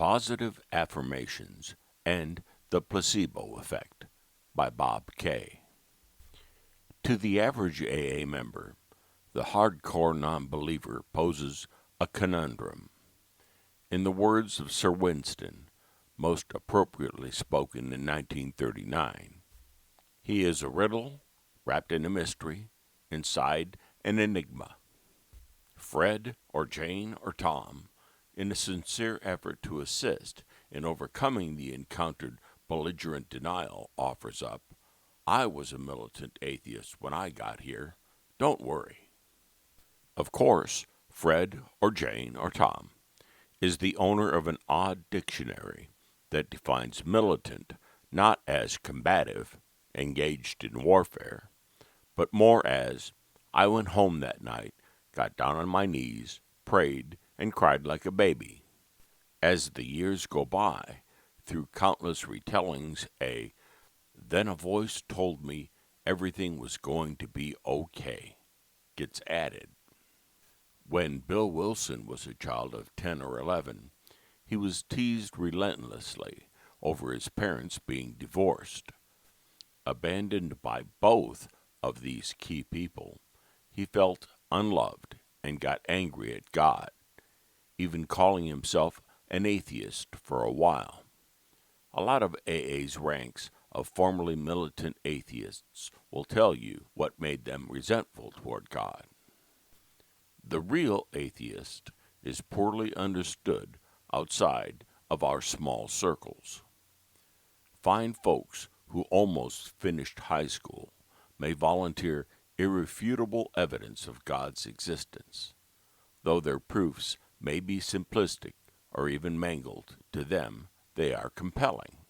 Positive Affirmations and the Placebo Effect by Bob K. To the average AA member, the hardcore non-believer poses a conundrum. In the words of Sir Winston, most appropriately spoken in 1939, he is a riddle wrapped in a mystery, inside an enigma. Fred or Jane or Tom, in a sincere effort to assist in overcoming the encountered belligerent denial, offers up, "I was a militant atheist when I got here. Don't worry." Of course, Fred or Jane or Tom is the owner of an odd dictionary that defines militant not as combative, engaged in warfare, but more as, "I went home that night, got down on my knees, prayed, and cried like a baby." As the years go by, through countless retellings, "then a voice told me everything was going to be okay" gets added. When Bill Wilson was a child of 10 or 11, he was teased relentlessly over his parents being divorced. Abandoned by both of these key people, he felt unloved and got angry at God, even calling himself an atheist for a while. A lot of AA's ranks of formerly militant atheists will tell you what made them resentful toward God. The real atheist is poorly understood outside of our small circles. Fine folks who almost finished high school may volunteer irrefutable evidence of God's existence, though their proofs may be simplistic or even mangled. To them, they are compelling.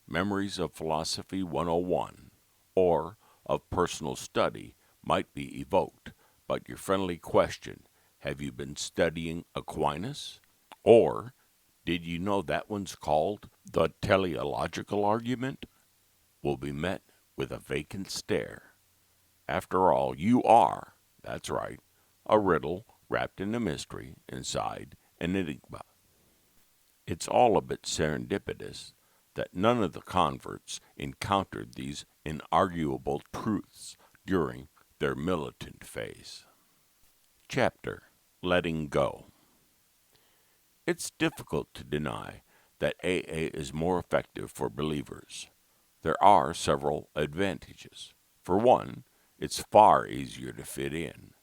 Memories of Philosophy 101 or of personal study might be evoked, but your friendly question, "Have you been studying Aquinas?" or "Did you know that one's called the teleological argument?" will be met with a vacant stare. After all, you are, that's right, a riddle wrapped in a mystery, inside an enigma. It's all a bit serendipitous that none of the converts encountered these inarguable truths during their militant phase. Chapter: Letting Go. It's difficult to deny that AA is more effective for believers. There are several advantages. For one, it's far easier to fit in.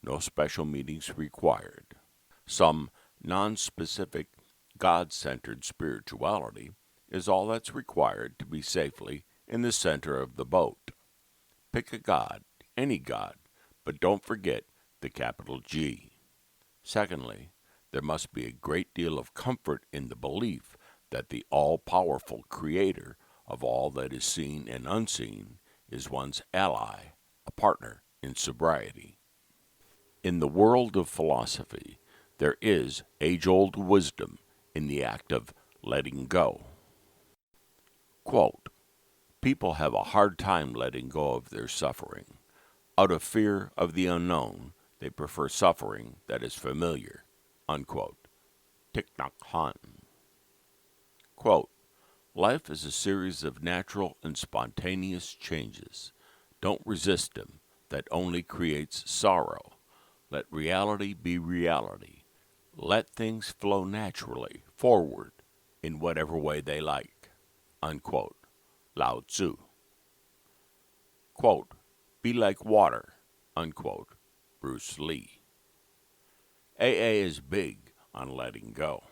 No special meetings required. Some non-specific, God-centered spirituality is all that's required to be safely in the center of the boat. Pick a God, any God, but don't forget the capital G. Secondly, there must be a great deal of comfort in the belief that the all-powerful creator of all that is seen and unseen is one's ally, a partner in sobriety. In the world of philosophy, there is age-old wisdom in the act of letting go. Quote, "People have a hard time letting go of their suffering. Out of fear of the unknown, they prefer suffering that is familiar." Unquote. Thich Nhat Hanh. Quote, "Life is a series of natural and spontaneous changes. Don't resist them. That only creates sorrow. Let reality be reality. Let things flow naturally forward in whatever way they like." Unquote. Lao Tzu. Quote, "Be like water." Unquote. Bruce Lee. AA is big on letting go.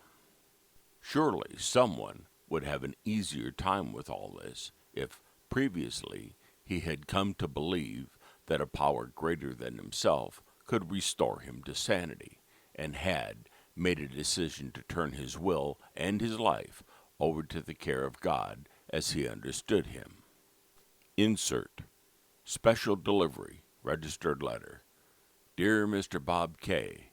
Surely someone would have an easier time with all this if previously he had come to believe that a power greater than himself could restore him to sanity, and had made a decision to turn his will and his life over to the care of God as he understood him. Insert. Special delivery, registered letter. Dear Mr. Bob K.,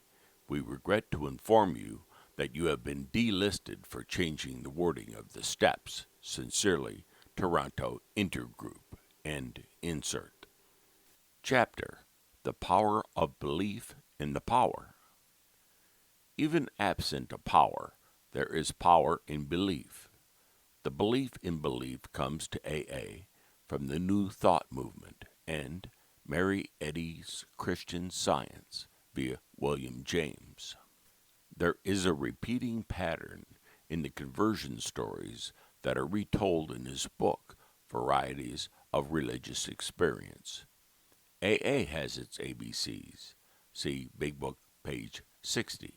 we regret to inform you that you have been delisted for changing the wording of the steps. Sincerely, Toronto Intergroup. End insert. Chapter: The Power of Belief in the Power. Even absent a power, There is power in belief. The belief in belief comes to AA from the New Thought movement and Mary Eddy's Christian Science via William James. There is a repeating pattern in the conversion stories that are retold in his book, Varieties of Religious Experience. AA has its ABCs. See Big Book, page 60,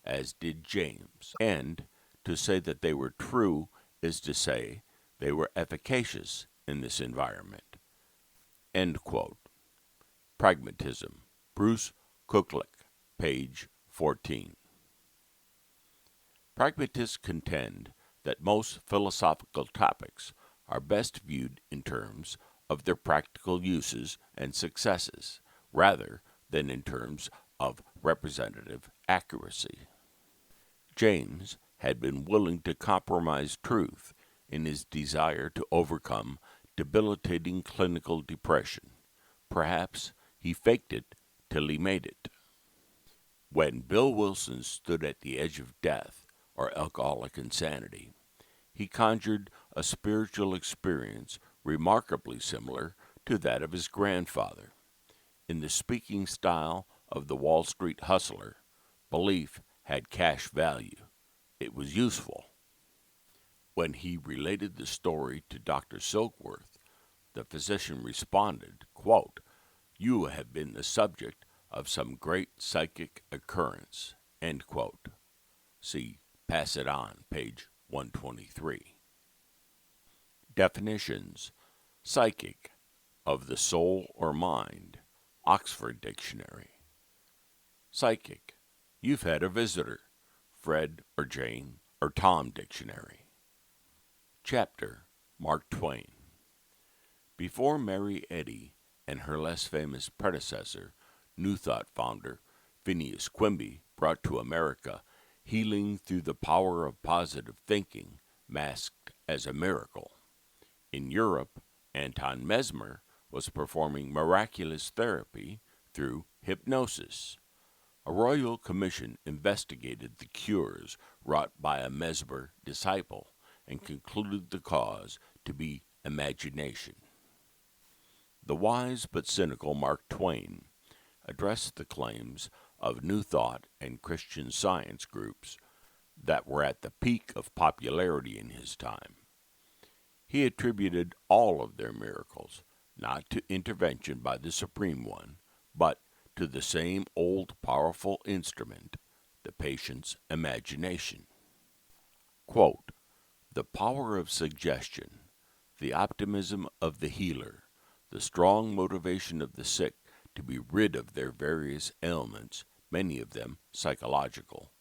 as did James. And to say that they were true is to say they were efficacious in this environment. End quote. Pragmatism. Bruce Kuklek, page 14. Pragmatists contend that most philosophical topics are best viewed in terms of their practical uses and successes, rather than in terms of representative accuracy. James had been willing to compromise truth in his desire to overcome debilitating clinical depression. Perhaps he faked it till he made it. When Bill Wilson stood at the edge of death or alcoholic insanity, he conjured a spiritual experience remarkably similar to that of his grandfather. In the speaking style of the Wall Street hustler, belief had cash value. It was useful. When he related the story to Dr. Silkworth, the physician responded, quote, "You have been the subject of some great psychic occurrence." End quote. See Pass It On, page 123. Definitions. Psychic, of the soul or mind, Oxford Dictionary. Psychic, you've had a visitor, Fred or Jane or Tom Dictionary. Chapter, Mark Twain. Before Mary Eddy and her less famous predecessor, New Thought founder Phineas Quimby, brought to America healing through the power of positive thinking, masked as a miracle. In Europe, Anton Mesmer was performing miraculous therapy through hypnosis. A royal commission investigated the cures wrought by a Mesmer disciple and concluded the cause to be imagination. The wise but cynical Mark Twain addressed the claims of New Thought and Christian Science groups that were at the peak of popularity in his time. He attributed all of their miracles not to intervention by the Supreme One, but to the same old powerful instrument, the patient's imagination. Quote, "The power of suggestion, the optimism of the healer, the strong motivation of the sick to be rid of their various ailments, many of them psychological,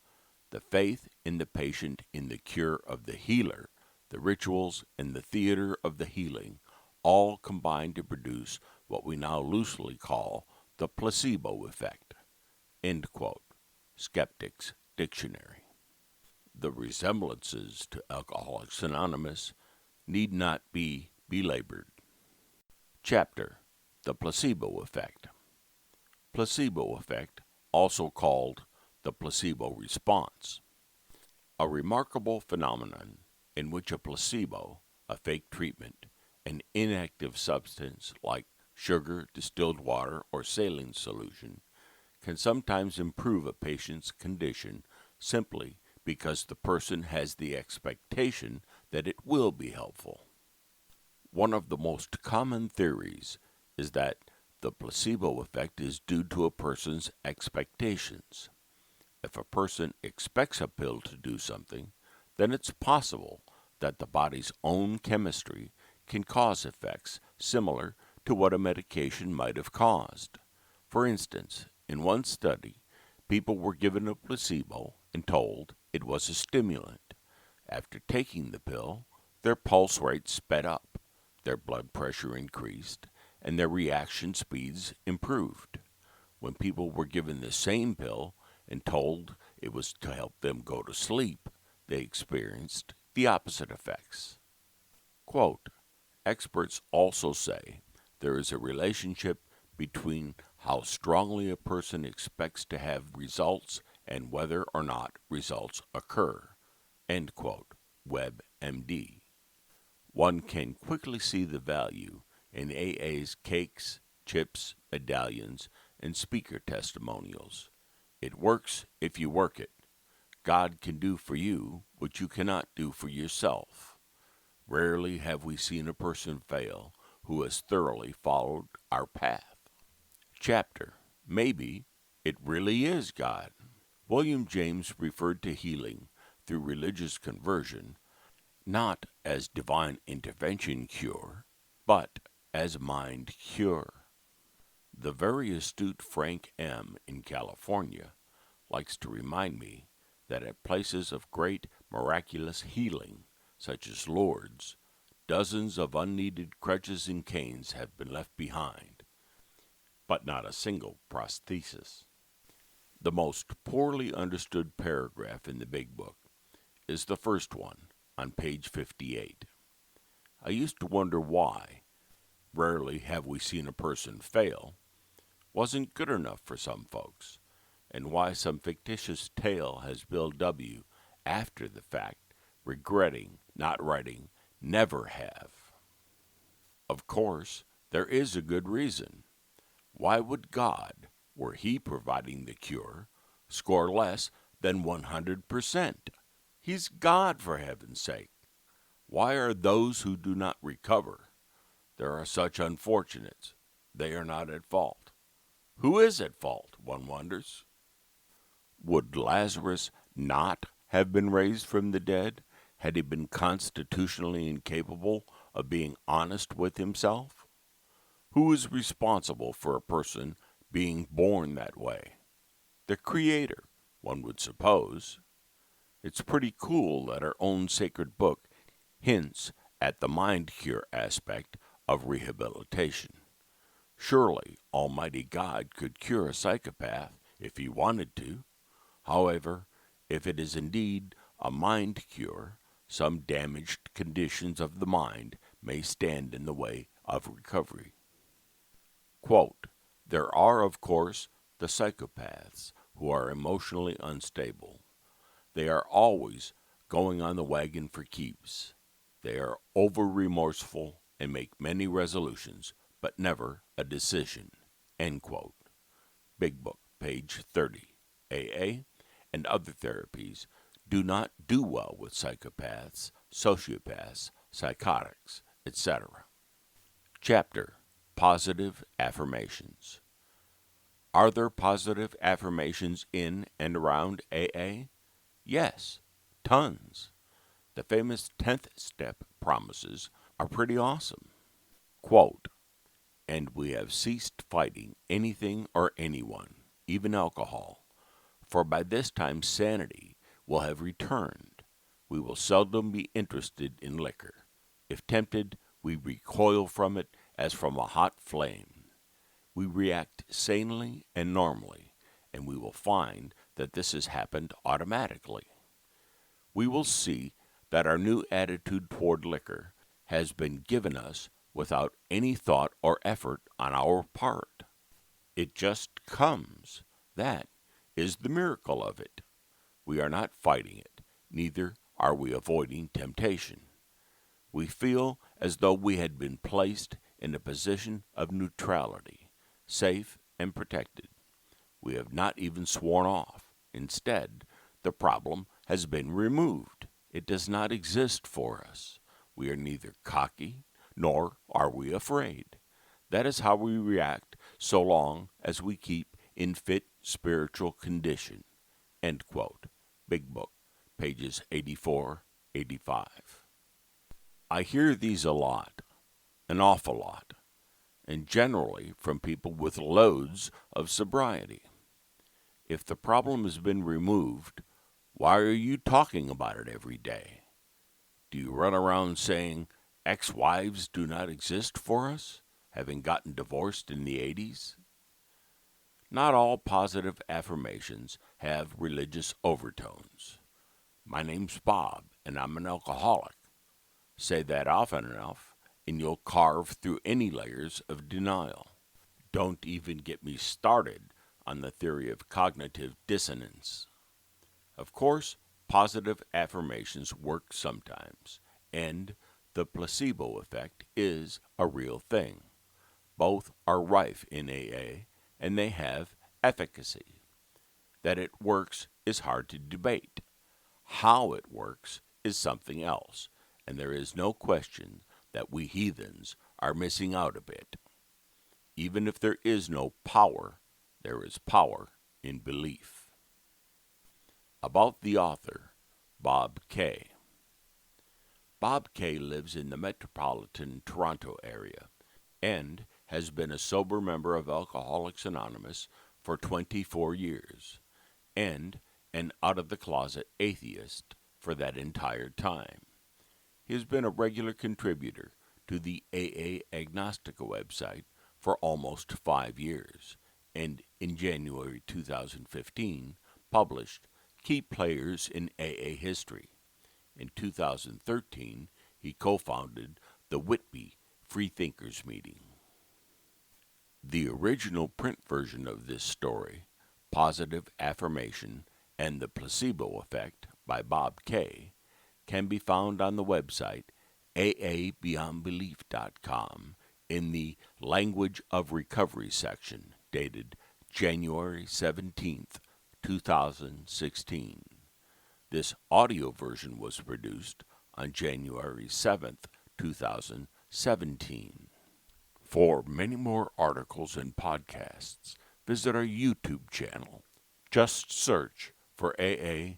the faith in the patient in the cure of the healer, the rituals and the theater of the healing, all combine to produce what we now loosely call the placebo effect." End quote. Skeptics Dictionary. The resemblances to Alcoholics Anonymous need not be belabored. Chapter, The Placebo Effect. Placebo effect, also called the placebo response. A remarkable phenomenon in which a placebo, a fake treatment, an inactive substance like sugar, distilled water, or saline solution, can sometimes improve a patient's condition simply because the person has the expectation that it will be helpful. One of the most common theories is that the placebo effect is due to a person's expectations. If a person expects a pill to do something, then it's possible that the body's own chemistry can cause effects similar to what a medication might have caused. For instance, in one study, people were given a placebo and told it was a stimulant. After taking the pill, their pulse rate sped up, their blood pressure increased, and their reaction speeds improved. When people were given the same pill and told it was to help them go to sleep, they experienced the opposite effects. Quote, "Experts also say there is a relationship between how strongly a person expects to have results and whether or not results occur." End quote. WebMD. One can quickly see the value in AA's cakes, chips, medallions, and speaker testimonials. It works if you work it. God can do for you what you cannot do for yourself. Rarely have we seen a person fail who has thoroughly followed our path. Chapter: Maybe it really is God. William James referred to healing through religious conversion not as divine intervention cure, but as mind cure. The very astute Frank M. in California likes to remind me that at places of great miraculous healing, such as Lourdes, dozens of unneeded crutches and canes have been left behind, but not a single prosthesis. The most poorly understood paragraph in the Big Book is the first one on page 58. I used to wonder why, rarely have we seen a person fail, wasn't good enough for some folks, and why some fictitious tale has Bill W. after the fact, regretting not writing never have. Of course, there is a good reason. Why would God, were He providing the cure, score less than 100%? He's God, for heaven's sake. Why are those who do not recover? There are such unfortunates. They are not at fault. Who is at fault, one wonders? Would Lazarus not have been raised from the dead had he been constitutionally incapable of being honest with himself? Who is responsible for a person being born that way? The Creator, one would suppose. It's pretty cool that our own sacred book hints at the mind cure aspect of rehabilitation. Surely Almighty God could cure a psychopath if He wanted to. However, if it is indeed a mind cure, some damaged conditions of the mind may stand in the way of recovery. Quote, there are, of course, the psychopaths who are emotionally unstable. They are always going on the wagon for keeps. They are over-remorseful and make many resolutions, but never a decision. End quote. Big Book, page 30. AA and other therapies do not do well with psychopaths, sociopaths, psychotics, etc. Chapter: Positive Affirmations. Are there positive affirmations in and around AA? Yes, tons. The famous 10th step promises are pretty awesome. Quote, and we have ceased fighting anything or anyone, even alcohol, for by this time sanity will have returned. We will seldom be interested in liquor. If tempted, we recoil from it as from a hot flame. We react sanely and normally, and we will find that this has happened automatically. We will see that our new attitude toward liquor has been given us without any thought or effort on our part. It just comes. That is the miracle of it. We are not fighting it, neither are we avoiding temptation. We feel as though we had been placed in a position of neutrality, safe and protected. We have not even sworn off. Instead, the problem has been removed. It does not exist for us. We are neither cocky, nor are we afraid. That is how we react so long as we keep in fit spiritual condition. End quote. Big Book, pages 84, 85. I hear these a lot, an awful lot, and generally from people with loads of sobriety. If the problem has been removed, why are you talking about it every day? Do you run around saying ex-wives do not exist for us, having gotten divorced in the 80s? Not all positive affirmations have religious overtones. My name's Bob, and I'm an alcoholic. Say that often enough, and you'll carve through any layers of denial. Don't even get me started on the theory of cognitive dissonance. Of course, positive affirmations work sometimes, and the placebo effect is a real thing. Both are rife in AA, and they have efficacy. That it works is hard to debate. How it works is something else, and there is no question that we heathens are missing out a bit. Even if there is no power, there is power in belief. About the author, Bob K. Bob K. lives in the metropolitan Toronto area and has been a sober member of Alcoholics Anonymous for 24 years and an out-of-the-closet atheist for that entire time. He has been a regular contributor to the AA Agnostica website for almost 5 years, and in January 2015 published Key Players in AA History. In 2013, he co-founded the Whitby Freethinkers Meeting. The original print version of this story, Positive Affirmation and the Placebo Effect by Bob K., can be found on the website aabeyondbelief.com in the Language of Recovery section, dated January 17th, 2016. This audio version was produced on January 7th, 2017. For many more articles and podcasts, visit our YouTube channel. Just search for AA